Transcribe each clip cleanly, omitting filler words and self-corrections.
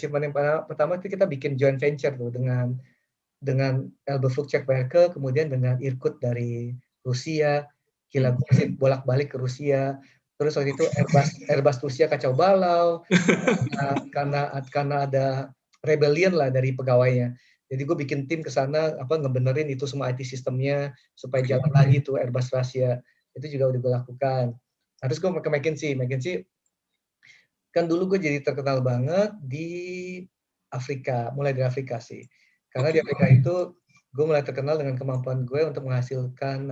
achievement yang pertama itu kita bikin joint venture tuh dengan Elbe Flugzeugwerke, kemudian dengan Irkut dari Rusia. Gila, gue mesti bolak-balik ke Rusia. Terus waktu itu Airbus Rusia kacau balau karena ada rebellion lah dari pegawainya. Jadi gue bikin tim ke sana ngebenerin itu semua IT sistemnya supaya jalan lagi tuh Airbus Rusia. Itu juga udah gue lakukan. Terus gue ke McKinsey kan dulu gue jadi terkenal banget di Afrika, mulai dari Afrika sih. Karena di Afrika itu gue mulai terkenal dengan kemampuan gue untuk menghasilkan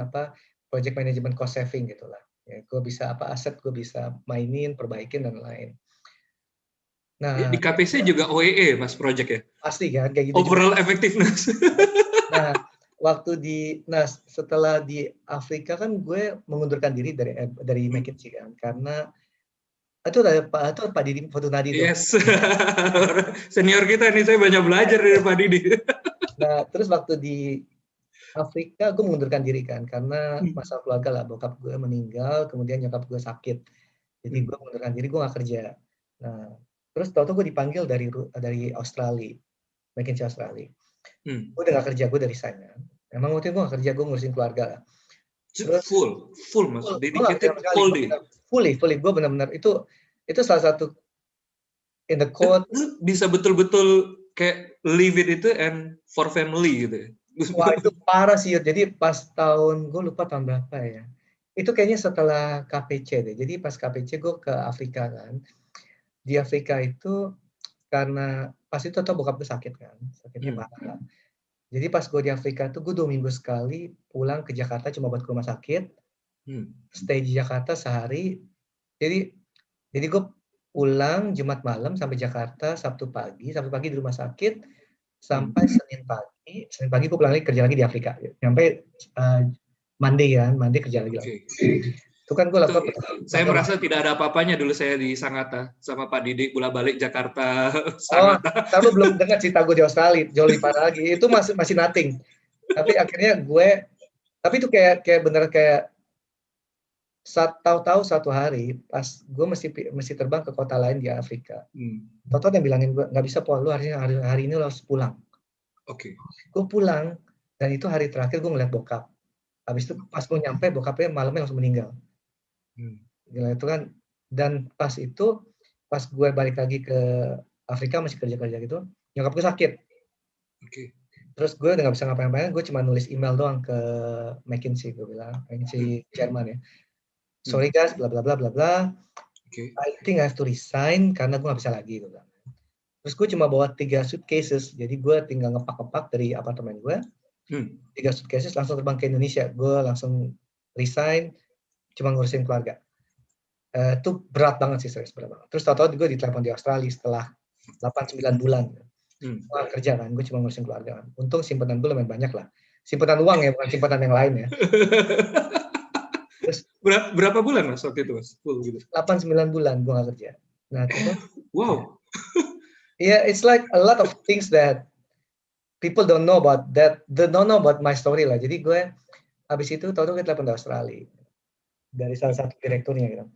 project management cost saving gitulah. Ya, gue bisa aset gue bisa mainin, perbaikin dan lain. Nah, di KPC juga OEE Mas project ya? Pasti kan kayak gitu. Overall effectiveness. Nah, setelah di Afrika kan gue mengundurkan diri dari McKinsey kan, karena itu Pak Didi Fortunadi itu. Yes. Senior kita nih, saya banyak belajar dari Pak Didi. Nah, terus waktu di Afrika gue mengundurkan diri kan karena masalah keluarga lah, bokap gue meninggal, kemudian nyokap gue sakit. Jadi gue mengundurkan diri, gue gak kerja. Nah, terus tahu-tahu gue dipanggil dari Australia, McKinsey Australia. Gue udah gak kerja, gue dari sana. Emang waktu itu gue gak kerja, gue ngurusin keluarga lah. Terus full Mas, dedicated full day. Fully, gue benar-benar itu salah satu in the code. Bisa betul-betul kayak leave it itu and for family gitu. Wah, itu parah sih. Jadi pas gue lupa tahun berapa ya. Itu kayaknya setelah KPC deh. Jadi pas KPC gue ke Afrika kan. Di Afrika itu karena pas itu bokap gue sakit kan. Sakitnya parah. Jadi pas gue di Afrika itu gue 2 minggu sekali pulang ke Jakarta cuma buat ke rumah sakit. Stay di Jakarta sehari. Jadi gue pulang Jumat malam sampai Jakarta Sabtu pagi di rumah sakit sampai Senin pagi gue pulang lagi kerja lagi di Afrika. Sampai Monday kerja lagi. Itu kan gue lakukan. Saya merasa tidak ada apa-apanya dulu saya di Sangatta sama Pak Didik bolak-balik Jakarta. Tapi belum dengar cerita gue di Australia, jauh lebih parah lagi. Itu masih nothing. Tapi akhirnya tapi itu kayak bener kayak tahu-tahu satu hari pas gue mesti terbang ke kota lain di Afrika. Tahu-tahu yang bilangin gue nggak bisa Paul, lu hari ini lu harus pulang. Gue pulang dan itu hari terakhir gue ngeliat bokap. Habis itu pas gue nyampe bokapnya malamnya langsung meninggal. Gila itu kan. Dan pas gue balik lagi ke Afrika masih kerja gitu, nyokap gue sakit. Terus gue udah nggak bisa ngapain-ngapain, gue cuma nulis email doang ke McKinsey, gue bilang McKinsey Jerman ya. Sorry guys, bla bla bla bla bla. I think I have to resign karena gue nggak bisa lagi, gue bilang. Terus gue cuma bawa 3 suitcases, jadi gue tinggal ngepak-ngepak dari apartemen gue. 3 suitcases langsung terbang ke Indonesia. Gue langsung resign, cuma ngurusin keluarga. Itu berat banget sih, serius berat banget. Terus tahu-tahu gue ditelepon di Australia setelah 8-9 bulan. Gue kerja kan, gue cuma ngurusin keluarga kan. Untung simpanan gue lumayan banyak lah. Simpanan uang ya, bukan simpanan yang lain ya. Terus, berapa bulan Mas waktu itu Mas? 8-9 bulan gue gak kerja. Nah, terus, wow. Yeah, it's like a lot of things that people don't know about my story lah. Jadi gue habis itu tahu-tahu gue telepon dari Australia. Dari salah satu direkturnya gitu.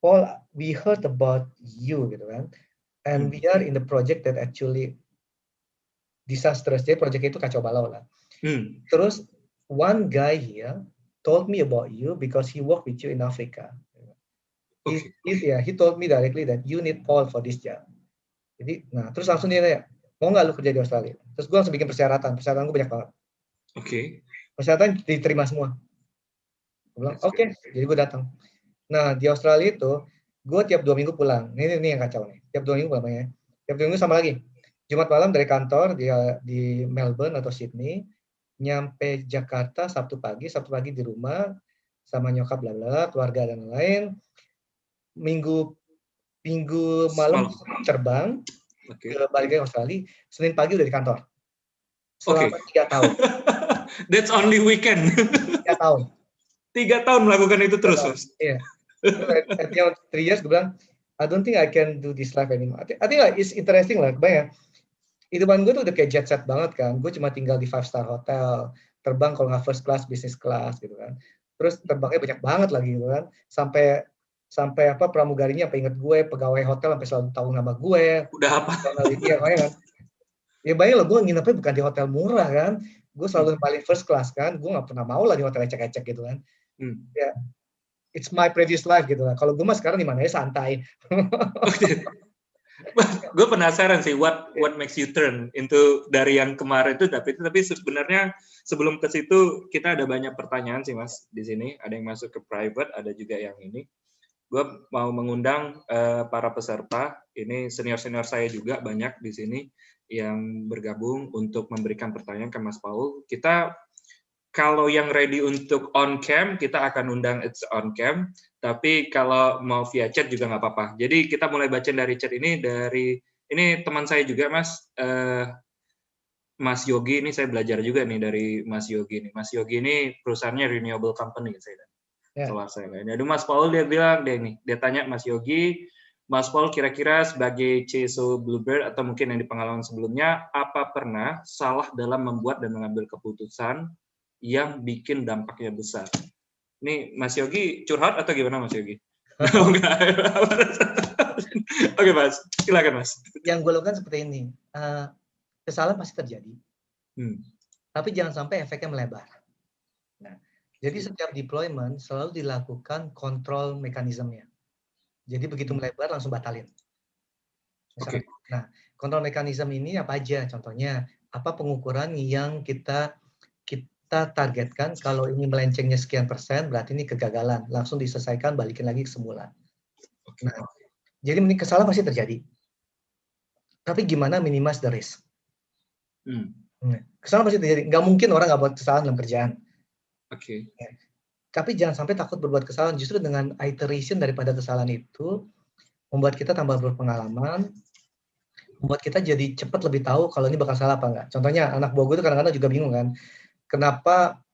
Paul, we heard about you gitu kan. And we are in the project that actually disastrous. Jadi project itu kacau balau lah. Terus one guy here told me about you because he worked with you in Africa. He told me directly that you need Paul for this job. Jadi, terus langsung dia nanya, mau nggak lu kerja di Australia? Terus gue langsung bikin persyaratan gue banyak banget. Persyaratan diterima semua. Gue bilang, oke. Jadi gue datang. Nah, di Australia itu, gue tiap 2 minggu pulang. Ini yang kacau nih. Tiap 2 minggu pulang ya. Tiap 2 minggu sama lagi. Jumat malam dari kantor di Melbourne atau Sydney, nyampe Jakarta Sabtu pagi di rumah sama nyokap bla bla keluarga dan lain. Minggu malam terbang ke balik ke Australia, Senin pagi udah di kantor. Selama 3 tahun. That's only weekend. 3 tahun. 3 tahun melakukan itu terus, Mas. Iya. At the end of 3 years, gue bilang, I don't think I can do this life anymore. I think it's interesting lah, kebayang. Hidupan gue tuh udah kayak jet set banget kan. Gue cuma tinggal di 5-star hotel, terbang kalau nggak first class, business class gitu kan. Terus terbangnya banyak banget lagi gitu kan. Sampai sampai apa pramugarinya apa inget gue, pegawai hotel sampai selalu tahu nama gue. Udah apa? Iya, kan. Ya bayang lo, gue nginepnya bukan di hotel murah kan, gue selalu paling first class kan, gue nggak pernah mau lah di hotel ecek-ecek gitu kan. Ya, it's my previous life gitu lah. Kalau gue mah sekarang di mana ya santai. Gue penasaran sih what makes you turn into dari yang kemarin itu, tapi sebenarnya sebelum ke situ kita ada banyak pertanyaan sih Mas di sini, ada yang masuk ke private, ada juga yang ini. Gue mau mengundang para peserta, ini senior saya juga banyak di sini yang bergabung untuk memberikan pertanyaan ke Mas Paul. Kita kalau yang ready untuk on cam, kita akan undang it's on cam. Tapi kalau mau via chat juga nggak apa-apa. Jadi kita mulai baca dari chat ini, ini teman saya juga Mas, Mas Yogi. Ini saya belajar juga nih dari Mas Yogi. Mas Yogi ini perusahaannya renewable company saya. Kelas saya. Jadi Mas Paul dia bilang dia tanya Mas Yogi, Mas Paul kira-kira sebagai CSO Bluebird atau mungkin yang di pengalaman sebelumnya, apa pernah salah dalam membuat dan mengambil keputusan yang bikin dampaknya besar? Ini Mas Yogi curhat atau gimana Mas Yogi? Oke Mas, silakan Mas. Yang gue lakukan seperti ini, kesalahan pasti terjadi, tapi jangan sampai efeknya melebar. Nah, jadi setiap deployment selalu dilakukan kontrol mekanismenya. Jadi begitu melebar langsung batalin. Misalkan, nah, kontrol mekanisme ini apa aja? Contohnya, apa pengukuran yang kita targetkan, kalau ini melencengnya sekian persen, berarti ini kegagalan. Langsung diselesaikan, balikin lagi ke semula. Nah, jadi kesalahan pasti terjadi. Tapi gimana minimize the risk? Kesalahan pasti terjadi. Nggak mungkin orang nggak buat kesalahan dalam kerjaan. Tapi jangan sampai takut berbuat kesalahan. Justru dengan iteration daripada kesalahan itu, membuat kita tambah berpengalaman, membuat kita jadi cepat lebih tahu kalau ini bakal salah apa enggak. Contohnya, anak buah gue itu kadang-kadang juga bingung kan, kenapa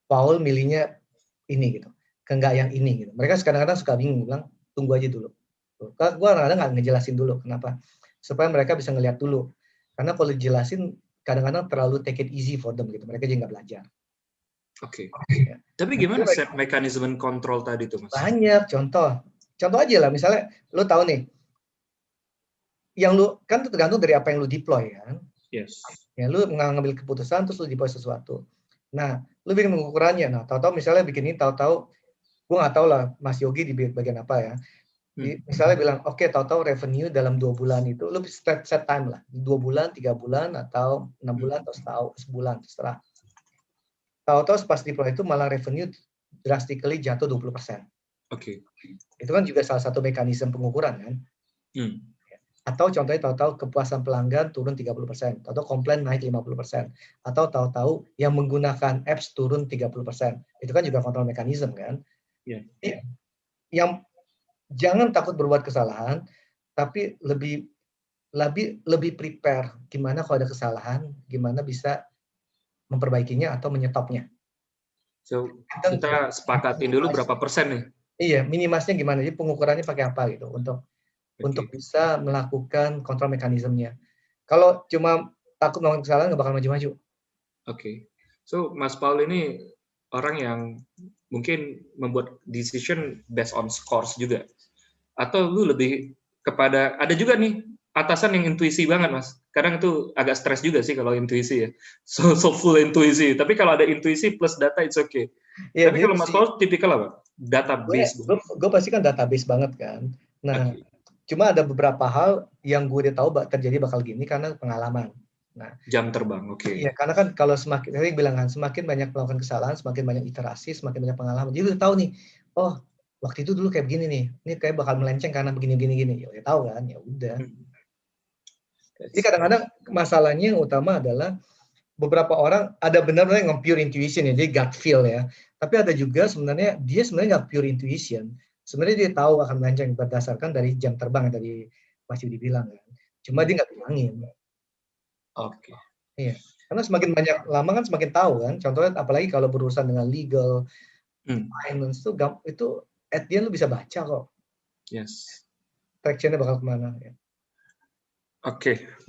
Paul milihnya ini gitu, enggak yang ini gitu. Mereka kadang-kadang suka bingung, bilang tunggu aja dulu. Gue kadang-kadang nggak ngejelasin dulu kenapa, supaya mereka bisa ngelihat dulu. Karena kalau dijelasin kadang-kadang terlalu take it easy for them gitu, mereka jadi nggak belajar. Tapi gimana set mekanisme kontrol tadi tuh Mas? Banyak contoh aja lah, misalnya lo tahu nih, yang lu kan tergantung dari apa yang lu deploy kan. Yes. Ya lu ngambil keputusan terus lu deploy sesuatu. Nah, lu bikin pengukurannya. Nah, tahu-tahu misalnya bikin ini, tahu-tahu gue nggak tahu lah Mas Yogi di bagian apa ya. Misalnya bilang, oke, tahu-tahu revenue dalam 2 bulan itu, lu set time lah, 2 bulan, 3 bulan, atau 6 bulan, atau sebulan, terserah. Tahu-tahu pas deploy itu malah revenue drastically jatuh 20%. Itu kan juga salah satu mekanisme pengukuran kan. Atau contohnya tahu-tahu kepuasan pelanggan turun 30%, atau komplain naik 50%, atau tahu-tahu yang menggunakan apps turun 30%. Itu kan juga kontrol mekanisme kan. Yang jangan takut berbuat kesalahan, tapi lebih prepare gimana kalau ada kesalahan, gimana bisa memperbaikinya atau menyetopnya. So, kita sepakatin dulu berapa persen nih? Iya, minimasnya gimana, jadi pengukurannya pakai apa gitu untuk bisa melakukan kontrol mekanismenya. Kalau cuma takut melakukan kesalahan nggak bakal maju-maju. So Mas Paul ini orang yang mungkin membuat decision based on scores juga, atau lu lebih kepada, ada juga nih atasan yang intuisi banget Mas. Kadang itu agak stres juga sih kalau intuisi ya, so full intuisi. Tapi kalau ada intuisi plus data it's okay. Tapi kalau Mas Paul tipikal apa? Database. Gue pasti kan database banget kan. Nah, cuma ada beberapa hal yang gue udah tahu terjadi bakal gini karena pengalaman. Nah, jam terbang, Iya, karena kan kalau semakin, bilang kan, semakin banyak melakukan kesalahan, semakin banyak iterasi, semakin banyak pengalaman. Jadi udah tahu nih, oh waktu itu dulu kayak begini nih, ini kayak bakal melenceng karena begini. Ya udah tahu kan, ya udah. Jadi kadang-kadang masalahnya yang utama adalah beberapa orang ada benar-benar yang pure intuition ya, jadi gut feel ya. Tapi ada juga sebenarnya dia nggak pure intuition. Sebenarnya dia tahu akan melenceng berdasarkan dari jam terbang yang tadi Mas Yudi bilang kan. Cuma dia nggak bilangin. Iya. Karena semakin banyak lama kan semakin tahu kan. Contohnya apalagi kalau berurusan dengan legal, finance itu at the end lu bisa baca kok. Yes. Traction-nya bakal kemana ya.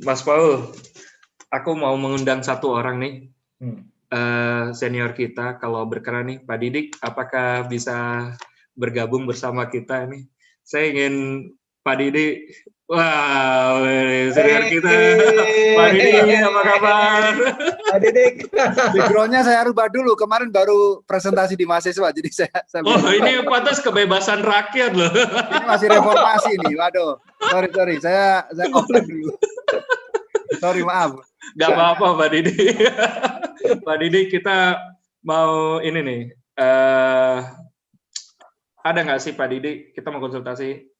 Mas Paul, aku mau mengundang satu orang nih, senior kita, kalau berkenan nih, Pak Didik, apakah bisa bergabung bersama kita nih. Saya ingin Pak Didi, wah, senior kita, Pak Didi, apa kabar? Pak Didik. Background-nya saya rubah dulu. Kemarin baru presentasi di mahasiswa, jadi saya Oh, ini pantas kebebasan rakyat loh. ini masih reformasi nih. Waduh, sorry, saya offline dulu. Sorry, maaf. Gak apa-apa, Pak Didi. Pak Didi, kita mau ini nih. Ada nggak sih Pak Didi? Kita mau konsultasi.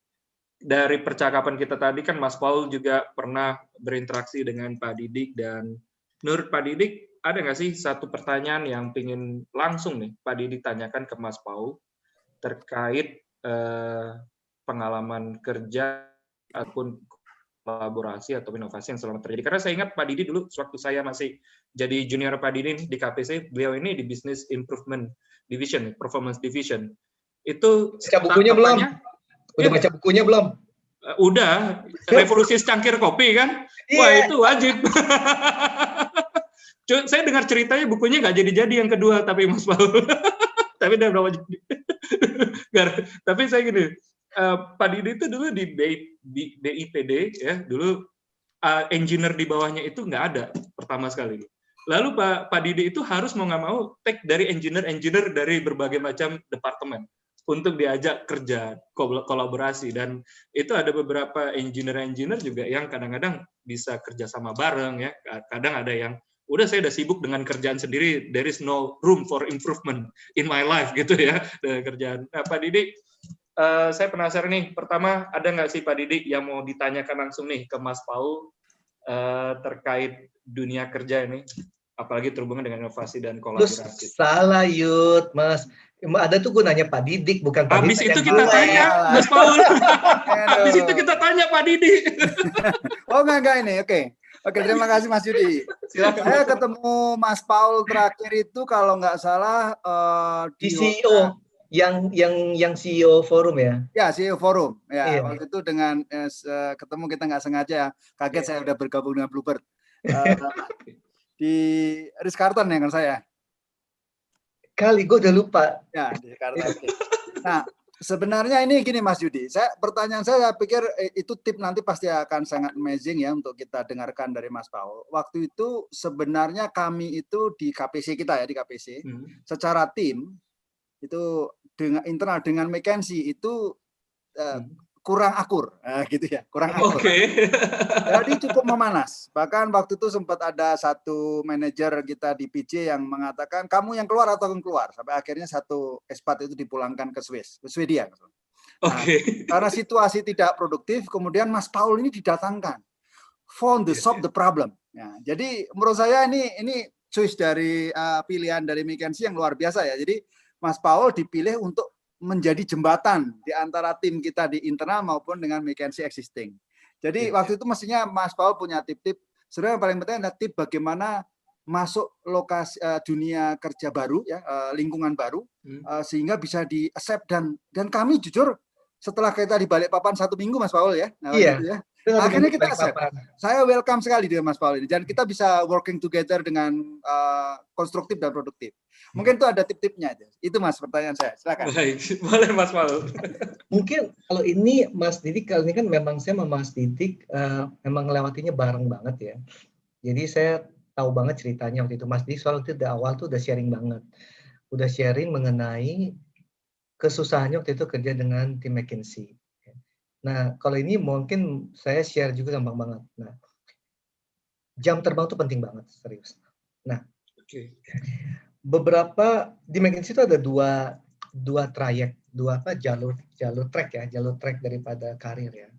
Dari percakapan kita tadi kan Mas Paul juga pernah berinteraksi dengan Pak Didik, dan menurut Pak Didik ada nggak sih satu pertanyaan yang pingin langsung nih Pak Didik tanyakan ke Mas Paul terkait pengalaman kerja ataupun kolaborasi atau inovasi yang selama terjadi. Karena saya ingat Pak Didi dulu waktu saya masih jadi junior Pak Didi di KPC, beliau ini di Business Improvement Division, Performance Division. Itu Baca bukunya belum? Udah baca bukunya belum? Udah, Revolusi Secangkir Kopi kan? Wah, itu wajib. Saya dengar ceritanya bukunya nggak jadi-jadi yang kedua, tapi Mas Paul. Tapi udah berapa jadi. Tapi saya gini, Pak Didi itu dulu di BIPD, ya, dulu engineer di bawahnya itu nggak ada pertama sekali. Lalu Pak Didi itu harus mau nggak mau take dari engineer dari berbagai macam departemen untuk diajak kerja kolaborasi, dan itu ada beberapa engineer juga yang kadang-kadang bisa kerja sama bareng ya, kadang ada yang udah saya udah sibuk dengan kerjaan sendiri, there is no room for improvement in my life gitu ya dengan kerjaan. Nah, Pak Didi, saya penasaran nih, pertama ada nggak sih Pak Didi yang mau ditanyakan langsung nih ke Mas Paul terkait dunia kerja ini, apalagi terhubungan dengan inovasi dan kolaborasi? Salah Yud, Mas. Ada tuh gunanya Pak Didik, bukan Pak Habis Didik. itu kita tanya, Mas Paul. Habis itu kita tanya Pak Didi. Oh, enggak ini, oke. Oke, terima kasih Mas Yudi. Silakan. Saya ketemu Mas Paul terakhir itu kalau nggak salah di CEO, yang CEO forum ya? Ya, CEO forum. Ya, iya. Waktu itu dengan ketemu kita nggak sengaja, kaget saya udah bergabung dengan Bluebird. Di Ritz-Carlton ya kan saya. Kali gue udah lupa. Ya, di Jakarta. Nah, sebenarnya ini gini Mas Yudi, pertanyaan saya pikir itu tip nanti pasti akan sangat amazing ya untuk kita dengarkan dari Mas Paul. Waktu itu sebenarnya kami itu di KPC kita ya, di KPC, secara tim itu dengan internal dengan McKinsey itu kurang akur, gitu ya, kurang akur. Jadi cukup memanas. Bahkan waktu itu sempat ada satu manajer kita di PJ yang mengatakan kamu yang keluar atau yang keluar. Sampai akhirnya satu expat itu dipulangkan ke Swedia. Nah, karena situasi tidak produktif, kemudian Mas Paul ini didatangkan. Found the solve the problem. Ya, jadi menurut saya ini choice dari pilihan dari McKinsey yang luar biasa ya. Jadi Mas Paul dipilih untuk menjadi jembatan di antara tim kita di internal maupun dengan McKinsey existing. Jadi waktu itu mestinya Mas Paul punya tip-tip. Sebenarnya yang paling penting adalah tip bagaimana masuk lokasi dunia kerja baru ya, lingkungan baru sehingga bisa di-accept, dan kami jujur setelah kita di Balikpapan 1 minggu Mas Paul ya. Nah, iya. gitu ya. Akhirnya kita accept. Saya welcome sekali dengan Mas Paul ini, dan kita bisa working together dengan konstruktif dan produktif. Mungkin itu ada tip-tipnya aja. Itu Mas pertanyaan saya. Silakan. Baik, boleh Mas Paul. Mungkin kalau ini Mas Didik, kali ini kan memang saya sama Mas Didik memang ngelewatinya bareng banget ya. Jadi saya tahu banget ceritanya waktu itu. Mas Didik soal itu dari awal tuh udah sharing banget. Udah sharing mengenai kesusahannya waktu itu kerja dengan tim McKinsey. Nah, kalau ini mungkin saya share juga gampang banget. Nah, jam terbang itu penting banget, serius. Nah, beberapa di McKinsey itu ada dua trayek, jalur track daripada karir ya.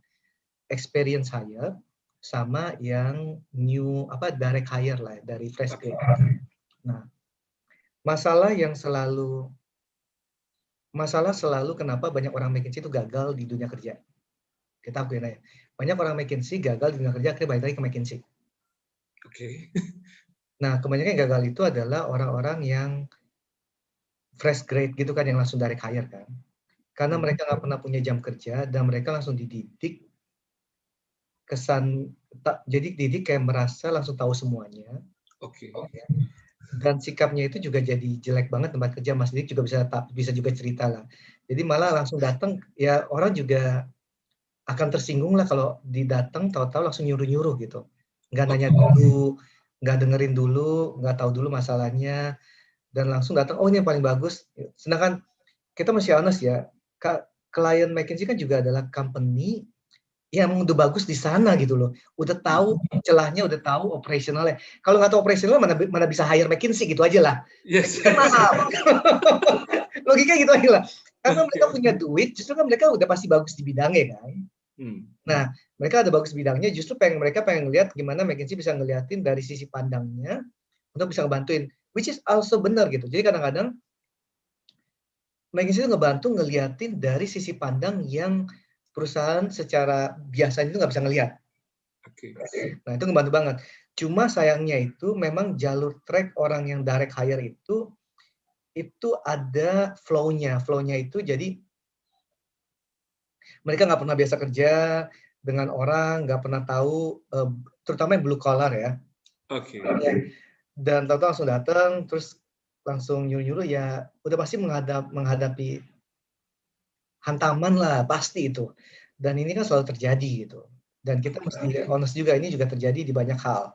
Experience hire sama yang new direct hire lah dari fresh grade. Nah, masalah selalu kenapa banyak orang McKinsey itu gagal di dunia kerja. Kita akuin aja. Banyak orang McKinsey gagal di dunia kerja, akhirnya balik lagi ke McKinsey. Nah, kebanyakan yang gagal itu adalah orang-orang yang fresh grade gitu kan, yang langsung direct hire kan. Karena mereka nggak pernah punya jam kerja dan mereka langsung dididik jadi didik kayak merasa langsung tahu semuanya. dan sikapnya itu juga jadi jelek banget tempat kerja. Mas Didik juga bisa juga cerita lah. Jadi malah langsung datang, ya orang juga akan tersinggung lah kalau didatang tahu-tahu langsung nyuruh-nyuruh gitu. Nggak nanya dulu, nggak dengerin dulu, nggak tahu dulu masalahnya, dan langsung datang, oh ini yang paling bagus. Sedangkan kita masih honest ya, klien McKinsey kan juga adalah company yang udah bagus di sana gitu loh. Udah tahu celahnya, udah tahu operasionalnya. Kalau nggak tahu operasional, mana bisa hire McKinsey gitu aja lah. Yes. Mahal. Logika gitu aja lah. Karena mereka punya duit, justru kan mereka udah pasti bagus di bidangnya kan. Nah, mereka ada bagus bidangnya, justru mereka pengen lihat gimana McKinsey bisa ngeliatin dari sisi pandangnya untuk bisa ngebantuin, which is also benar gitu. Jadi kadang-kadang McKinsey itu ngebantu ngeliatin dari sisi pandang yang perusahaan secara biasanya itu nggak bisa ngelihat. Nah, itu ngebantu banget. Cuma sayangnya itu memang jalur track orang yang direct hire itu ada flow-nya. Flow-nya itu jadi mereka nggak pernah biasa kerja dengan orang, nggak pernah tahu, terutama yang blue collar ya. Dan tahu-tahu langsung datang, terus langsung nyuruh-nyuruh, ya udah pasti menghadapi hantaman lah, pasti itu. Dan ini kan selalu terjadi gitu. Dan kita mesti honest juga, ini juga terjadi di banyak hal.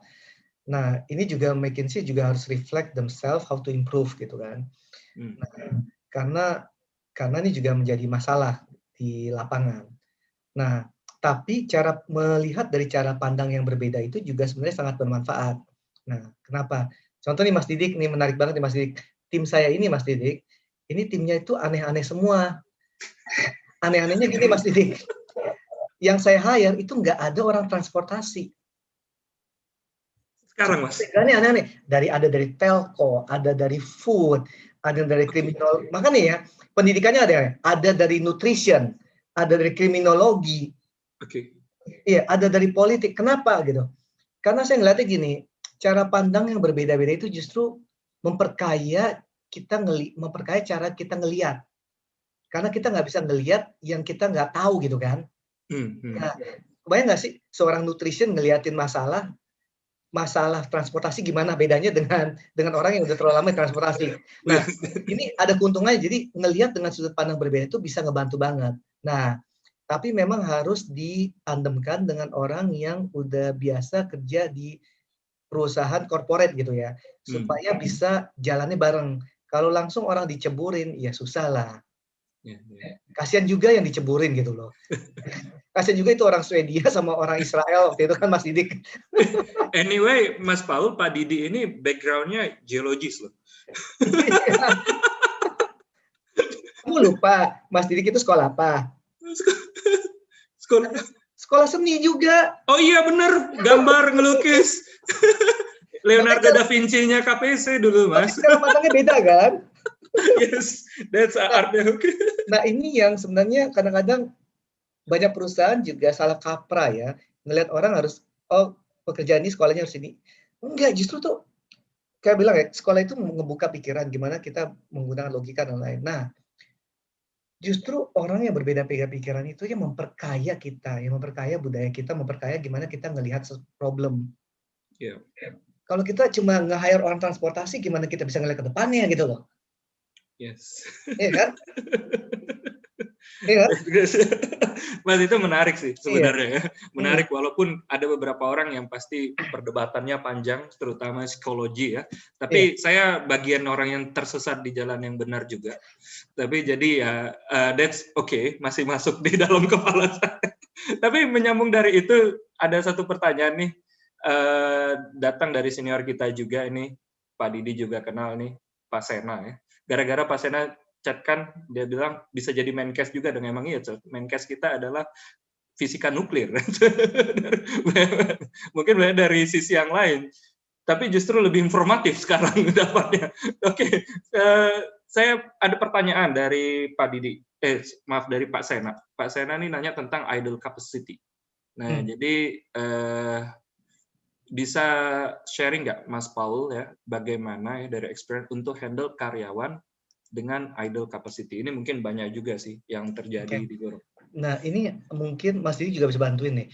Nah, ini juga McKinsey juga harus reflect themselves how to improve gitu kan. Nah, karena ini juga menjadi masalah di lapangan. Nah, tapi cara melihat dari cara pandang yang berbeda itu juga sebenarnya sangat bermanfaat. Nah, kenapa? Contoh nih Mas Didik, nih menarik banget nih Mas Didik. Tim saya ini Mas Didik, ini timnya itu aneh-aneh semua. Aneh-anehnya gini Mas Didik, yang saya hire itu nggak ada orang transportasi. Sekarang Mas? Ini aneh-aneh. Ada dari telco, ada dari food, ada dari kriminal. Makanya ya, pendidikannya ada dari nutrition, ada dari kriminologi. Iya, ada dari politik. Kenapa gitu? Karena saya ngeliatnya gini, cara pandang yang berbeda-beda itu justru memperkaya cara kita ngelihat. Karena kita nggak bisa ngelihat yang kita nggak tahu gitu kan. Nah, kebayang nggak sih seorang nutrition ngeliatin masalah transportasi gimana bedanya dengan orang yang udah terlalu lama transportasi. Nah, ini ada keuntungannya. Jadi ngelihat dengan sudut pandang berbeda itu bisa ngebantu banget. Nah, tapi memang harus ditandemkan dengan orang yang udah biasa kerja di perusahaan corporate gitu ya, supaya bisa jalannya bareng. Kalau langsung orang diceburin, ya susah lah. Kasihan juga yang diceburin gitu loh. Kasihan juga itu orang Swedia sama orang Israel waktu itu kan Mas Didik. Anyway, Mas Paul, Pak Didi ini background-nya geologis loh. Kamu lupa, Mas Didik itu sekolah apa? Sekolah seni juga. Oh iya bener, gambar, ngelukis. Leonardo da Vinci-nya KPC dulu Mas. Cara pandangnya beda kan? Yes, that's art. Nah ini yang sebenarnya kadang-kadang banyak perusahaan juga salah kaprah ya, ngelihat orang harus, oh pekerjaan ini sekolahnya harus ini. Enggak, justru tuh kayak bilang ya, sekolah itu ngebuka pikiran gimana kita menggunakan logika dan lain. Nah, justru orang yang berbeda pikiran itu yang memperkaya kita, yang memperkaya budaya kita, memperkaya gimana kita ngelihat problem. Kalau kita cuma nge-hire orang transportasi, gimana kita bisa ngelihat ke depannya gitu loh. Yes. Iya kan? Iya. Mas itu menarik sih sebenarnya ya. Menarik walaupun ada beberapa orang yang pasti perdebatannya panjang, terutama psikologi ya. Tapi saya bagian orang yang tersesat di jalan yang benar juga. Tapi jadi ya that's okay, masih masuk di dalam kepala saya. Tapi menyambung dari itu ada satu pertanyaan nih datang dari senior kita juga ini, Pak Didi juga kenal nih, Pak Sena ya. Gara-gara Pak Sena chat kan, dia bilang bisa jadi Menkes juga, dan emang iya, Menkes kita adalah fisika nuklir. Mungkin dari sisi yang lain, tapi justru lebih informatif sekarang dapatnya. Oke, saya ada pertanyaan dari Pak Didi, maaf dari Pak Sena. Pak Sena ini nanya tentang idle capacity. Nah, jadi bisa sharing nggak Mas Paul ya, bagaimana ya dari experience untuk handle karyawan dengan idle capacity? Ini mungkin banyak juga sih yang terjadi di Goro. Nah, ini mungkin Mas Didi juga bisa bantuin nih.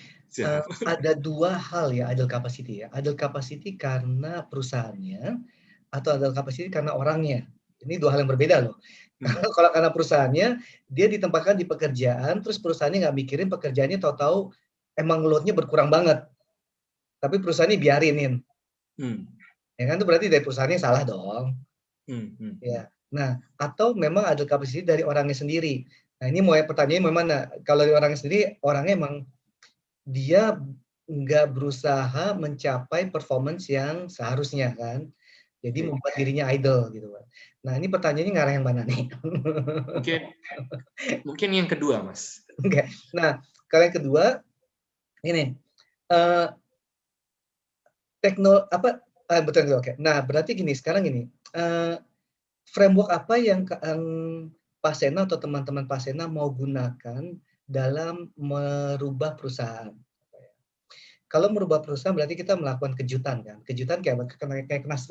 Ada dua hal ya idle capacity ya. Idle capacity karena perusahaannya atau idle capacity karena orangnya. Ini dua hal yang berbeda loh. Hmm. Kalau karena perusahaannya, dia ditempatkan di pekerjaan, terus perusahaannya nggak mikirin pekerjaannya, tahu-tahu emang load-nya berkurang banget. Tapi perusahaannya biarinin. Ya kan, itu berarti dari perusahaannya salah dong. Ya. Nah, atau memang idle capacity dari orangnya sendiri. Nah, ini mau pertanyaannya memang, kalau dari orangnya sendiri, orangnya emang dia nggak berusaha mencapai performance yang seharusnya kan. Jadi membuat dirinya idle gitu kan. Nah, ini pertanyaannya ngarah yang mana nih? Mungkin yang kedua, Mas. Oke. Nah, kalau yang kedua ini betul. Oke. Nah, berarti gini, sekarang gini, framework apa yang Pak Sena atau teman-teman Pak Sena mau gunakan dalam merubah perusahaan? Kalau merubah perusahaan berarti kita melakukan kejutan kan. Kejutan kayak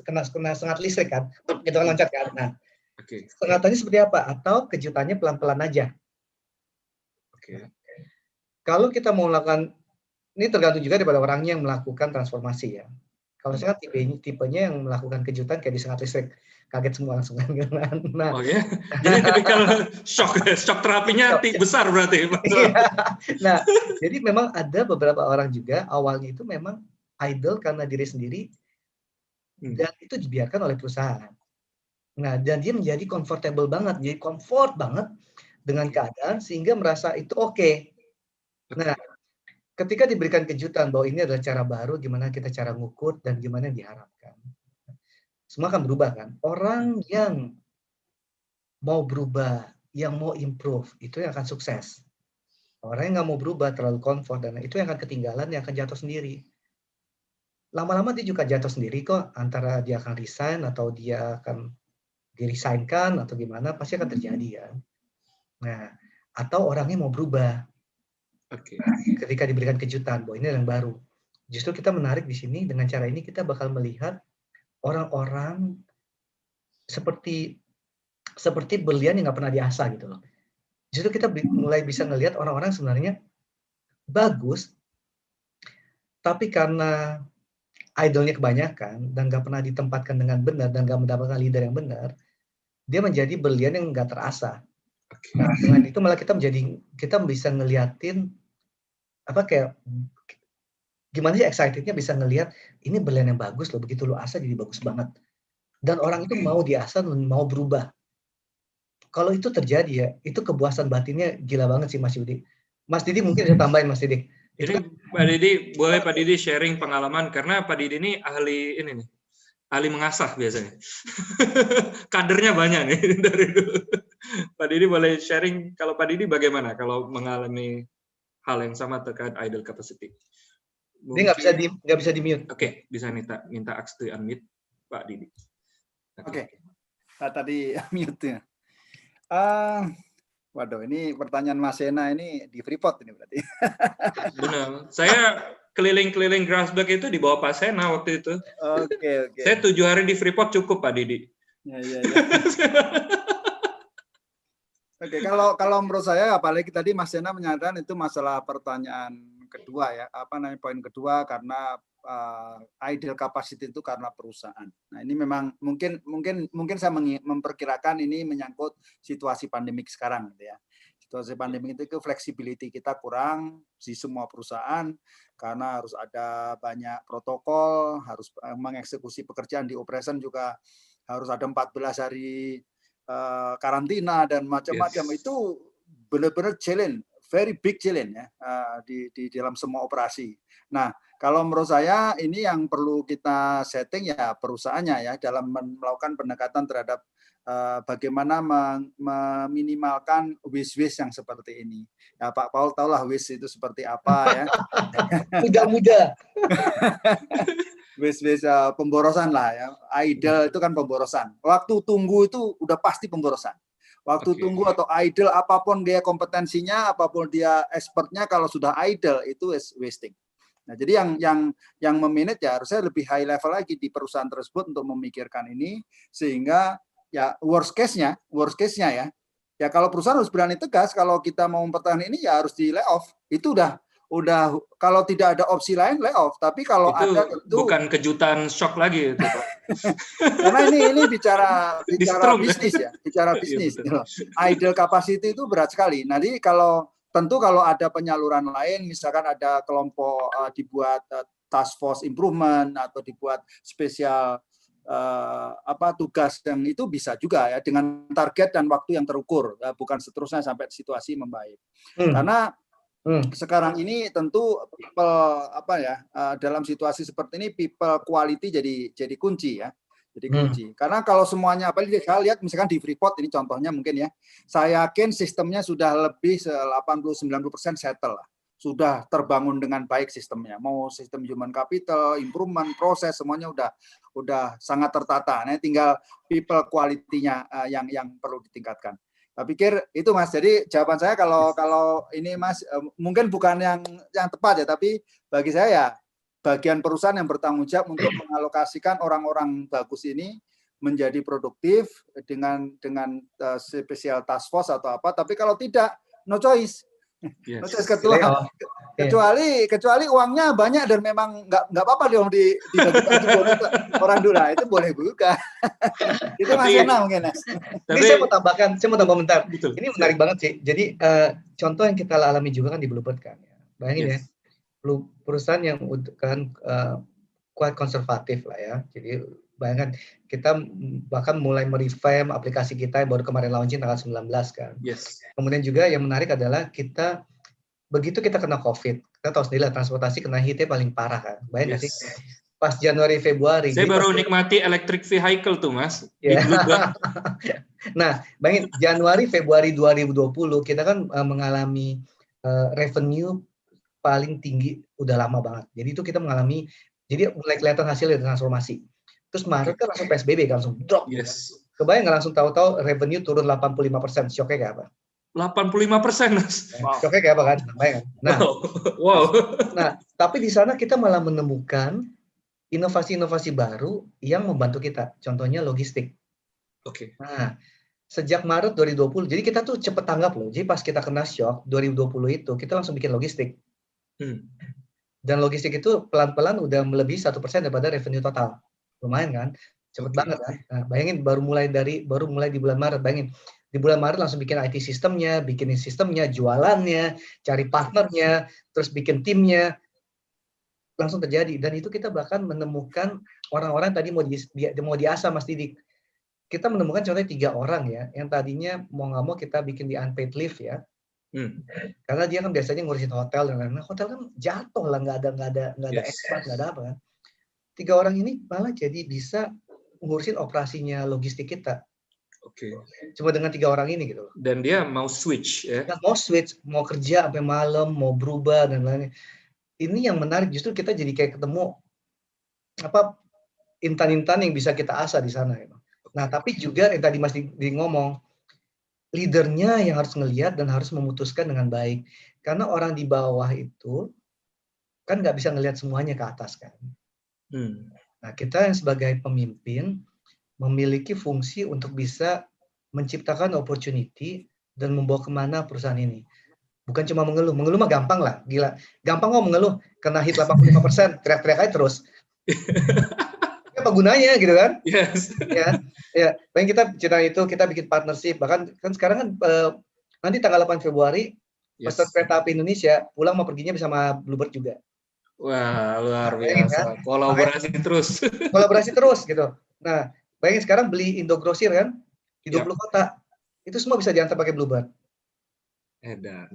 kena sengat listrik kan. Gitu kan, loncat kan. Nah, sengatannya seperti apa? Atau kejutannya pelan-pelan aja. Kalau kita mau melakukan, ini tergantung juga daripada orangnya yang melakukan transformasi ya. Kalau saya tipenya yang melakukan kejutan kayak disengat listrik, kaget semua langsung. Nah, oh ya, jadi tipikal shock terapinya besar berarti. Nah, jadi memang ada beberapa orang juga awalnya itu memang idle karena diri sendiri dan itu dibiarkan oleh perusahaan. Nah, dan dia menjadi comfortable banget, jadi comfort banget dengan keadaan sehingga merasa itu oke. Nah, ketika diberikan kejutan bahwa ini adalah cara baru, gimana kita cara ngukur dan gimana yang diharapkan. Semua akan berubah kan. Orang yang mau berubah, yang mau improve, itu yang akan sukses. Orang yang nggak mau berubah, terlalu comfort, dan itu yang akan ketinggalan, yang akan jatuh sendiri. Lama-lama dia juga jatuh sendiri kok, antara dia akan resign atau dia akan dirisainkan atau gimana, pasti akan terjadi ya. Nah, atau orangnya mau berubah. Ketika diberikan kejutan bahwa ini yang baru. Justru kita menarik di sini, dengan cara ini kita bakal melihat orang-orang seperti berlian yang nggak pernah diasah gitu loh. Justru kita mulai bisa ngelihat orang-orang sebenarnya bagus, tapi karena idolnya kebanyakan dan nggak pernah ditempatkan dengan benar dan nggak mendapatkan leader yang benar, dia menjadi berlian yang nggak terasa. Nah, dengan itu malah kita bisa ngeliatin kayak gimana sih excitednya bisa ngelihat ini berlian yang bagus loh, begitu lo asah jadi bagus banget. Dan orang itu mau diasah dan mau berubah. Kalau itu terjadi ya, itu kepuasan batinnya gila banget sih Mas Yudi. Mas Didi mungkin bisa tambahin Mas Didi. Ini Pak Didi, boleh Pak Didi sharing pengalaman karena Pak Didi ini ahli mengasah biasanya. Kadernya banyak nih dari dulu. Pak Didi boleh sharing kalau Pak Didi bagaimana kalau mengalami hal yang sama terkait idle capacity? Dia nggak bisa di mute. Oke, bisa minta aks to unmute Pak Didi. Oke. Tadi mute-nya. Waduh, ini pertanyaan Mas Sena ini di Freeport ini berarti. Benar. Saya keliling-keliling Grasberg itu di bawah Pak Sena waktu itu. Oke. Saya 7 hari di Freeport cukup Pak Didi. Ya. Oke, kalau menurut saya apalagi tadi Mas Sena menyatakan itu masalah pertanyaan kedua ya, poin kedua karena idle capacity itu karena perusahaan. Nah, ini memang mungkin saya memperkirakan ini menyangkut situasi pandemik sekarang gitu ya. Situasi pandemik itu flexibility kita kurang di semua perusahaan karena harus ada banyak protokol, harus mengeksekusi pekerjaan di operation juga harus ada 14 hari karantina dan macam-macam. Itu benar-benar challenge, very big challenge ya di dalam semua operasi. Nah, kalau menurut saya ini yang perlu kita setting ya perusahaannya ya dalam melakukan pendekatan terhadap bagaimana meminimalkan waste yang seperti ini. Ya Pak Paul tahulah waste itu seperti apa ya. Muda-muda. Waste pemborosan lah ya. Idle itu kan pemborosan. Waktu tunggu itu udah pasti pemborosan. Waktu tunggu atau idle apapun dia kompetensinya, apapun dia expertnya, kalau sudah idle itu wasting. Nah, jadi yang memanage ya harusnya lebih high level lagi di perusahaan tersebut untuk memikirkan ini sehingga ya worst case-nya ya. Ya kalau perusahaan harus berani tegas kalau kita mau mempertahankan ini ya harus di layoff. Itu udah kalau tidak ada opsi lain layoff. Tapi kalau Itu ada tentu bukan kejutan shock lagi itu, Pak. karena ini bicara Disetrum, kan? bisnis ya, bicara Iya, bisnis. betul. Gitu. Idle capacity itu berat sekali. Nanti tentu kalau ada penyaluran lain, misalkan ada kelompok dibuat task force improvement atau dibuat spesial tugas yang itu bisa juga ya dengan target dan waktu yang terukur, bukan seterusnya sampai situasi membaik. Karena sekarang ini tentu people dalam situasi seperti ini people quality jadi kunci ya. Jadi kunci. Karena kalau semuanya apalagi saya lihat misalkan di Freeport ini contohnya mungkin ya. Saya yakin sistemnya sudah lebih 80-90% settle lah. Sudah terbangun dengan baik sistemnya. Mau sistem human capital, improvement, proses semuanya udah sangat tertata. Nah, tinggal people quality-nya yang perlu ditingkatkan. Saya pikir itu Mas. Jadi jawaban saya kalau ini Mas mungkin bukan yang tepat ya, tapi bagi saya ya bagian perusahaan yang bertanggung jawab untuk mengalokasikan orang-orang bagus ini menjadi produktif dengan spesial task force atau apa. Tapi kalau tidak, no choice. Yes. No choice kecuali uangnya banyak dan memang nggak apa-apa dong dibagi-bagi bonus orang dulu, itu boleh buka. Itu Mas Yana mungkin. Tapi saya mau tambah bentar. Betul. Ini menarik banget sih. Jadi contoh yang kita alami juga kan di Bluebird kan. Bayangin ya, perusahaan yang kan quite konservatif lah ya. Jadi bayangkan kita bahkan mulai merevamp aplikasi kita yang baru kemarin launching tanggal 19 kan. Yes. Kemudian juga yang menarik adalah begitu kita kena COVID, kita tahu sendiri lah transportasi kena hitnya paling parah kan. Bayangkan sih? Pas Januari Februari. Saya baru nikmati electric vehicle tuh Mas. Ya. Nah, bayangin Januari Februari 2020 kita kan mengalami revenue paling tinggi udah lama banget. Jadi itu kita mengalami, jadi mulai kelihatan hasil dari transformasi. Terus Maret kan langsung PSBB kan langsung drop. Yes. Kebayang nggak langsung tahu-tahu revenue turun 85%, shocknya kayak apa? 85%, Mas. Shocknya kayak apa kan? Bayang. Nah, wow. Nah, tapi di sana kita malah menemukan inovasi-inovasi baru yang membantu kita. Contohnya logistik. Oke. Nah, sejak Maret 2020, jadi kita tuh cepet tanggap loh. Jadi pas kita kena shock 2020 itu, kita langsung bikin logistik. Dan logistik itu pelan-pelan udah melebihi 1% daripada revenue total. Lumayan kan? Cepet banget kan? Nah, bayangin baru mulai di bulan Maret, bayangin. Di bulan Maret langsung bikin IT sistemnya, bikinin sistemnya, jualannya, cari partnernya, terus bikin timnya. Langsung terjadi. Dan itu kita bahkan menemukan orang-orang tadi mau diasah Mas Didik. Kita menemukan contohnya 3 orang ya, yang tadinya mau nggak mau kita bikin di unpaid leave ya. Karena dia kan biasanya ngurusin hotel dan lain-lain. Hotel kan jatuh lah, nggak ada ekspat, nggak ada apa kan. 3 orang ini malah jadi bisa ngurusin operasinya logistik kita. Oke. Cuma dengan 3 orang ini gitu. Dan dia mau switch ya. Mau switch, mau kerja sampai malam, mau berubah dan lain-lain. Ini yang menarik, justru kita jadi kayak ketemu intan-intan yang bisa kita asah di sana. Gitu. Nah, tapi juga yang tadi Mas ngomong, leadernya yang harus ngelihat dan harus memutuskan dengan baik. Karena orang di bawah itu kan nggak bisa ngelihat semuanya ke atas kan. Nah, kita yang sebagai pemimpin memiliki fungsi untuk bisa menciptakan opportunity dan membawa kemana perusahaan ini. Bukan cuma mengeluh mah gampang lah, gila. Gampang kok mengeluh, kena hit 85%, teriak-teriak aja terus. Apa gunanya gitu kan? Yes. Ya. Paling kita cerita itu, kita bikin partnership. Bahkan kan sekarang kan nanti tanggal 8 Februari, peserta kereta api Indonesia pulang mau perginya bersama Bluebird juga. Wah, luar biasa. Kan? Kolaborasi terus gitu. Nah, bayangin sekarang beli Indogrosir kan di 20 kota. Itu semua bisa diantar pakai Bluebird. Edan.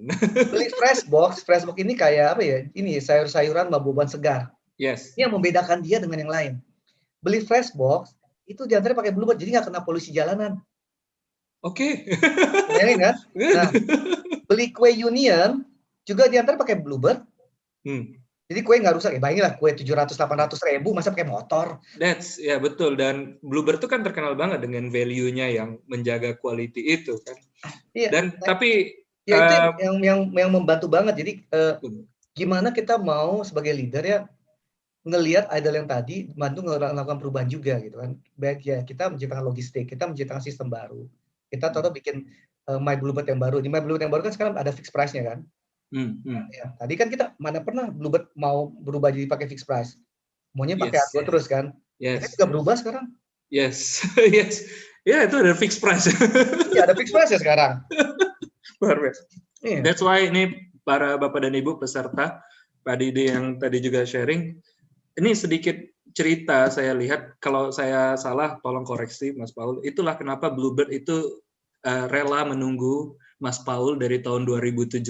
Beli Freshbox ini kayak apa ya? Ini sayur-sayuran buah-buahan segar. Yes. Ini yang membedakan dia dengan yang lain. Beli Freshbox itu diantar pakai Bluebird, jadi nggak kena polusi jalanan. Oke. Bayangin kan? Nah, beli kue Union juga diantar pakai Bluebird. Jadi kue nggak rusak ya, bayangin lah kue 700-800 ribu masa pakai motor. That's ya betul, dan Bluebird itu kan terkenal banget dengan value-nya yang menjaga quality itu kan. Iya. Dan tapi ya itu yang membantu banget. Jadi gimana kita mau sebagai leader ya ngelihat idol yang tadi bantu melakukan perubahan juga gitu kan. Baik ya kita menciptakan logistik, kita menciptakan sistem baru. Kita bikin My Bluebird yang baru. Di My Bluebird yang baru kan sekarang ada fixed price-nya kan. Ya, tadi kan kita mana pernah Bluebird mau berubah jadi pakai fixed price. Maunya pakai Yes. harga terus kan. Kita juga berubah sekarang. Yes. Yes. Ya, itu ada fixed price. Iya, ada fixed price ya sekarang. Luar biasa. Iya. That's why ini para Bapak dan Ibu peserta, Pak Didi yang tadi juga sharing, ini sedikit cerita saya lihat, kalau saya salah tolong koreksi Mas Paul, itulah kenapa Bluebird itu rela menunggu Mas Paul dari tahun 2017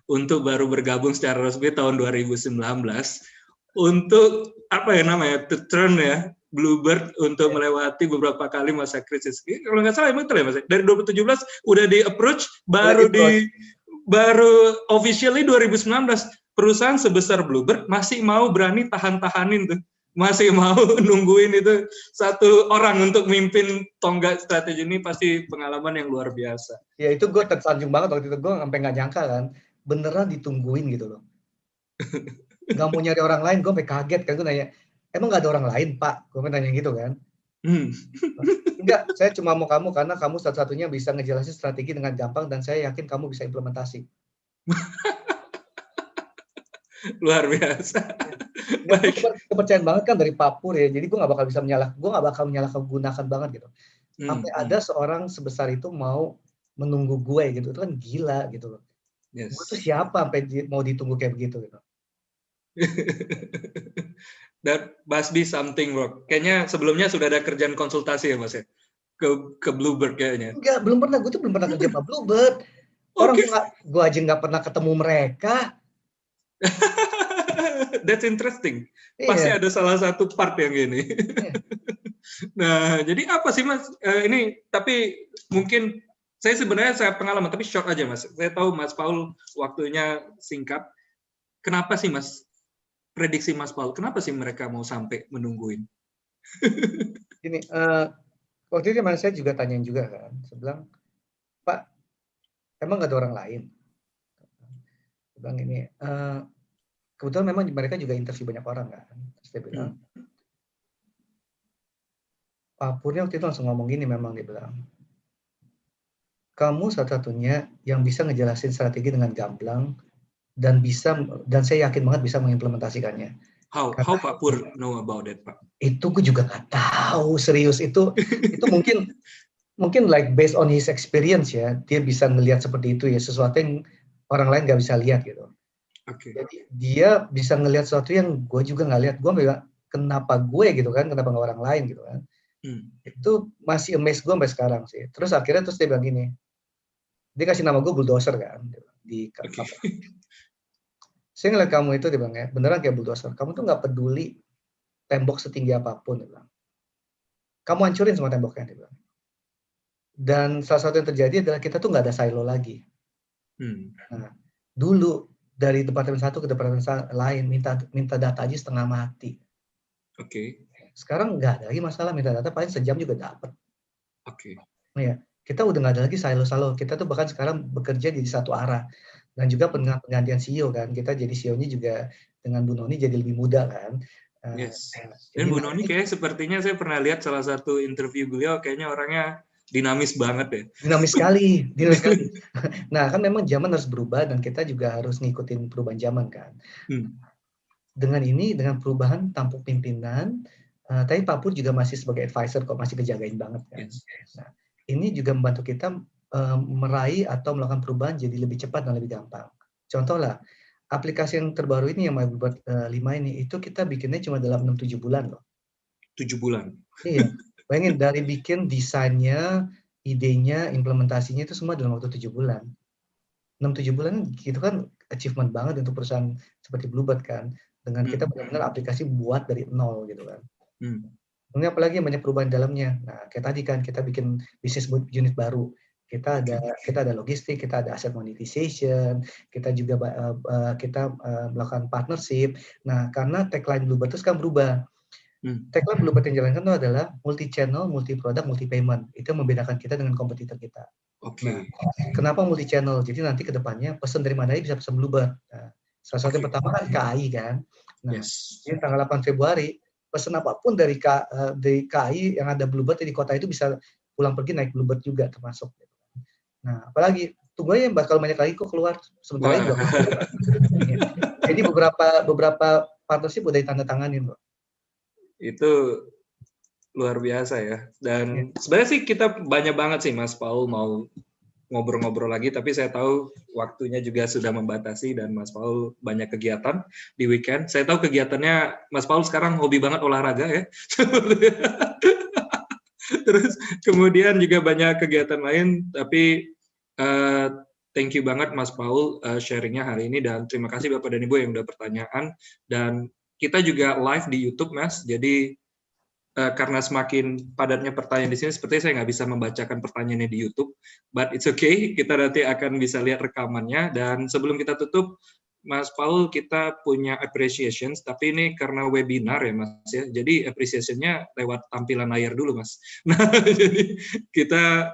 untuk baru bergabung secara resmi tahun 2019 untuk apa ya namanya, to turn ya Bluebird untuk melewati beberapa kali masa krisis. Kalau nggak salah emang itu ya Mas. Dari 2017 udah di approach, baru officially 2019 perusahaan sebesar Bluebird masih mau berani tahan-tahanin tuh. Masih mau nungguin itu satu orang untuk mimpin tonggak strategi ini, pasti pengalaman yang luar biasa. Ya itu gue tersanjung banget waktu itu, gue sampai nggak nyangka kan, beneran ditungguin gitu loh. Nggak mau nyari orang lain, gue sampai kaget kan, gue nanya, emang nggak ada orang lain Pak? Gue nanya gitu kan. Enggak, saya cuma mau kamu karena kamu satu-satunya bisa ngejelasin strategi dengan gampang dan saya yakin kamu bisa implementasi. Luar biasa. Baik. Kepercayaan banget kan dari Pak Pur ya, jadi gue nggak bakal menyalahgunakan banget gitu. Sampai ada seorang sebesar itu mau menunggu gue gitu, itu kan gila gitu loh. Yes. Gue tuh siapa sampai mau ditunggu kayak begitu gitu. That must be something, bro. Kayaknya sebelumnya sudah ada kerjaan konsultasi ya Mas ya? Ke Bluebird kayaknya. Enggak, gue tuh belum pernah kerja sama Bluebird. Orang gue aja nggak pernah ketemu mereka. That's interesting. Pasti ada salah satu part yang ini. Nah, jadi apa sih Mas? Ini tapi mungkin saya pengalaman, tapi short aja Mas. Saya tahu Mas Paul waktunya singkat. Kenapa sih Mas? Prediksi Mas Paul, kenapa sih mereka mau sampai menungguin? Gini, waktu itu saya juga tanyain juga kan. Saya bilang, Pak, emang nggak ada orang lain? Saya bilang ini, kebetulan memang mereka juga interview banyak orang kan. Terus dia bilang, Pak Purnya waktu itu langsung ngomong gini, memang dia bilang, kamu satu-satunya yang bisa ngejelasin strategi dengan gamblang dan saya yakin banget bisa mengimplementasikannya. How Pak Pur know about it, Pak? Itu gue juga nggak tahu, serius itu mungkin like based on his experience ya, dia bisa ngelihat seperti itu ya, sesuatu yang orang lain nggak bisa lihat gitu. Okay. Jadi dia bisa ngelihat sesuatu yang gue juga nggak lihat. Gue bilang kenapa gue gitu kan, kenapa nggak orang lain gitu kan. Itu masih amaze gue sampai sekarang sih. Terus akhirnya dia bilang gini, dia kasih nama gue bulldozer kan di kapal. Saya ngeliat kamu itu, dia bilang ya, beneran kayak bulldozer. Kamu tuh nggak peduli tembok setinggi apapun, dia bilang. Kamu hancurin semua temboknya, dia bilang. Dan salah satu yang terjadi adalah kita tuh nggak ada silo lagi. Nah, dulu dari departemen satu ke departemen lain minta data aja setengah mati. Oke. Sekarang nggak ada lagi masalah, minta data paling sejam juga dapat. Oke. Nah, ya, kita udah nggak ada lagi silo-silo. Kita tuh bahkan sekarang bekerja di satu arah. Dan juga penggantian CEO kan, kita jadi CEO-nya juga dengan Bu Noni jadi lebih muda kan. Yes. Dan Bu Noni kayak sepertinya saya pernah lihat salah satu interview beliau, kayaknya orangnya dinamis banget ya. Dinamis sekali. Nah kan memang zaman harus berubah dan kita juga harus ngikutin perubahan zaman kan. Dengan perubahan tampuk pimpinan, tapi Pak Pur juga masih sebagai advisor kok, masih kejagain banget kan. Yes. Nah, ini juga membantu kita meraih atau melakukan perubahan jadi lebih cepat dan lebih gampang. Contoh lah, aplikasi yang terbaru ini yang Bluebird 5 ini, itu kita bikinnya cuma dalam 6-7 bulan loh. 7 bulan? Iya, bayangin dari bikin desainnya, idenya, implementasinya itu semua dalam waktu 7 bulan. 6-7 bulan gitu kan achievement banget untuk perusahaan seperti Bluebird kan. Dengan kita benar-benar aplikasi buat dari nol gitu kan. Kemudian apalagi yang banyak perubahan dalamnya. Nah, kayak tadi kan kita bikin bisnis unit baru. Kita ada logistik, kita ada asset monetization, kita juga melakukan partnership. Nah, karena tagline Bluebird itu sekarang berubah. Tagline Bluebird yang jalankan itu adalah multi channel, multi product, multi payment. Itu yang membedakan kita dengan kompetitor kita. Oke. Nah, kenapa multi channel? Jadi nanti kedepannya pesan dari mana aja bisa pesan Bluebird. Nah, salah satu yang pertama kan KAI kan. Nah, ini tanggal 8 Februari pesan apapun dari KAI yang ada Bluebird di kota itu bisa pulang pergi naik Bluebird juga termasuk. Nah, apalagi tunggu aja bakal banyak lagi kok keluar sebentar lagi Wah. juga. Jadi beberapa partnership udah ditandatanganin, Bro. Itu luar biasa ya. Dan sebenarnya sih kita banyak banget sih Mas Paul mau ngobrol-ngobrol lagi, tapi saya tahu waktunya juga sudah membatasi dan Mas Paul banyak kegiatan di weekend. Saya tahu kegiatannya Mas Paul sekarang hobi banget olahraga ya. Terus kemudian juga banyak kegiatan lain, tapi thank you banget Mas Paul sharingnya hari ini, dan terima kasih Bapak dan Ibu yang udah pertanyaan. Dan kita juga live di YouTube Mas, jadi karena semakin padatnya pertanyaan di sini, sepertinya saya nggak bisa membacakan pertanyaannya di YouTube, but it's okay, kita nanti akan bisa lihat rekamannya. Dan sebelum kita tutup, Mas Paul, kita punya appreciations, tapi ini karena webinar ya Mas ya, jadi appreciation-nya lewat tampilan layar dulu Mas. Nah, jadi kita,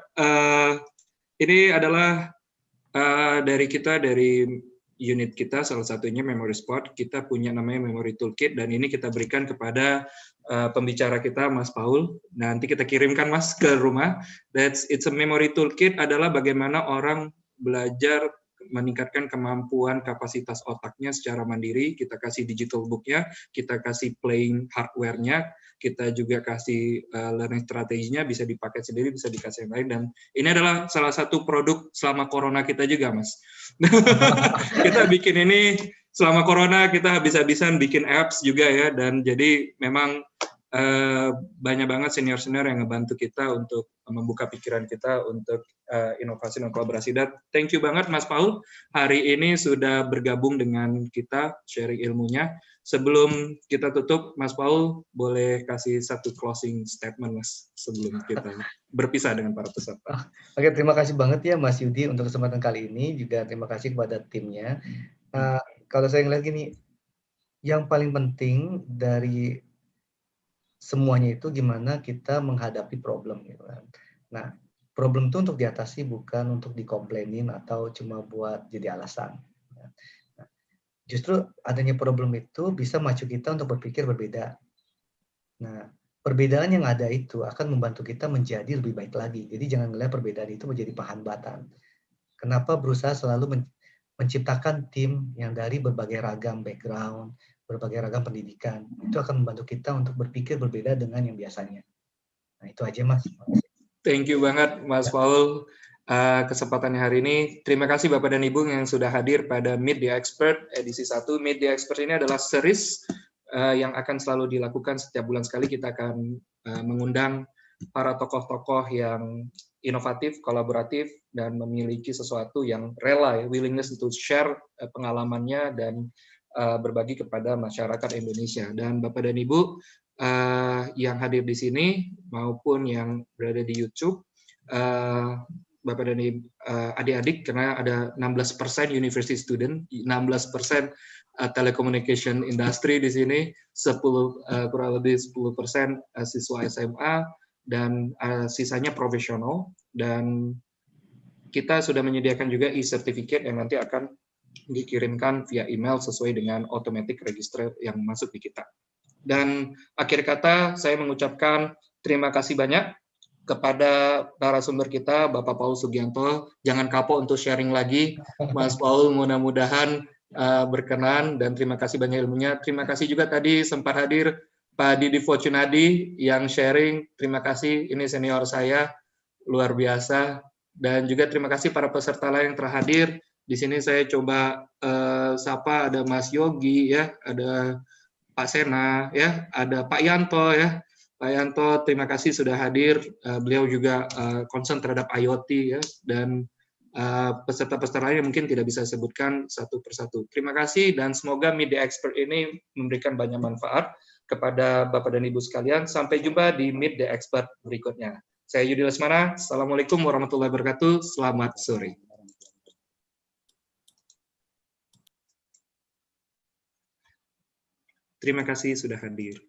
ini adalah dari kita, dari unit kita, salah satunya Memory Spot, kita punya namanya Memory Toolkit, dan ini kita berikan kepada pembicara kita, Mas Paul. Nanti kita kirimkan Mas ke rumah. It's a Memory Toolkit adalah bagaimana orang belajar meningkatkan kemampuan kapasitas otaknya secara mandiri. Kita kasih digital booknya, kita kasih playing hardware-nya, kita juga kasih learning strateginya, bisa dipakai sendiri, bisa dikasih yang lain. Dan ini adalah salah satu produk selama corona kita juga, Mas. Kita bikin ini selama corona, kita habis-habisan bikin apps juga ya, dan jadi memang banyak banget senior-senior yang ngebantu kita untuk membuka pikiran kita untuk inovasi dan kolaborasi. Dan thank you banget Mas Paul, hari ini sudah bergabung dengan kita, sharing ilmunya. Sebelum kita tutup, Mas Paul boleh kasih satu closing statement Mas, sebelum kita berpisah dengan para peserta. Oke, terima kasih banget ya Mas Yudi untuk kesempatan kali ini, juga terima kasih kepada timnya. Kalau saya ngeliat gini, yang paling penting dari semuanya itu gimana kita menghadapi problem gitu kan. Nah, problem itu untuk diatasi, bukan untuk dikomplainin atau cuma buat jadi alasan. Nah, justru adanya problem itu bisa maju kita untuk berpikir berbeda. Nah, perbedaan yang ada itu akan membantu kita menjadi lebih baik lagi. Jadi jangan melihat perbedaan itu menjadi pahambatan. Kenapa berusaha selalu menciptakan tim yang dari berbagai ragam background, berbagai ragam pendidikan. Itu akan membantu kita untuk berpikir berbeda dengan yang biasanya. Nah, itu aja Mas. Thank you banget Mas Paul kesempatannya hari ini. Terima kasih Bapak dan Ibu yang sudah hadir pada Meet the Expert edisi 1. Meet the Expert ini adalah series yang akan selalu dilakukan setiap bulan sekali. Kita akan mengundang para tokoh-tokoh yang inovatif, kolaboratif, dan memiliki sesuatu yang rela, willingness to share pengalamannya dan berbagi kepada masyarakat Indonesia. Dan Bapak dan Ibu yang hadir di sini maupun yang berada di YouTube, Bapak dan Ibu, adik-adik, karena ada 16% university student, 16% telecommunication industry di sini, kurang lebih 10% siswa SMA, dan sisanya profesional. Dan kita sudah menyediakan juga e-certificate yang nanti akan dikirimkan via email sesuai dengan automatic register yang masuk di kita. Dan akhir kata saya mengucapkan terima kasih banyak kepada narasumber kita, Bapak Paul Sugianto. Jangan kapok untuk sharing lagi, Mas Paul, mudah-mudahan berkenan, dan terima kasih banyak ilmunya. Terima kasih juga tadi sempat hadir Pak Didi Fortunadi yang sharing. Terima kasih, ini senior saya, luar biasa. Dan juga terima kasih para peserta lain yang terhadir. Di sini saya coba sapa, ada Mas Yogi ya, ada Pak Sena ya, ada Pak Yanto ya. Pak Yanto, terima kasih sudah hadir. Beliau juga concern terhadap IoT ya, dan peserta-peserta lain mungkin tidak bisa sebutkan satu persatu. Terima kasih, dan semoga Meet the Expert ini memberikan banyak manfaat kepada Bapak dan Ibu sekalian. Sampai jumpa di Meet the Expert berikutnya. Saya Yudi Lesmana. Assalamualaikum warahmatullahi wabarakatuh. Selamat sore. Terima kasih sudah hadir.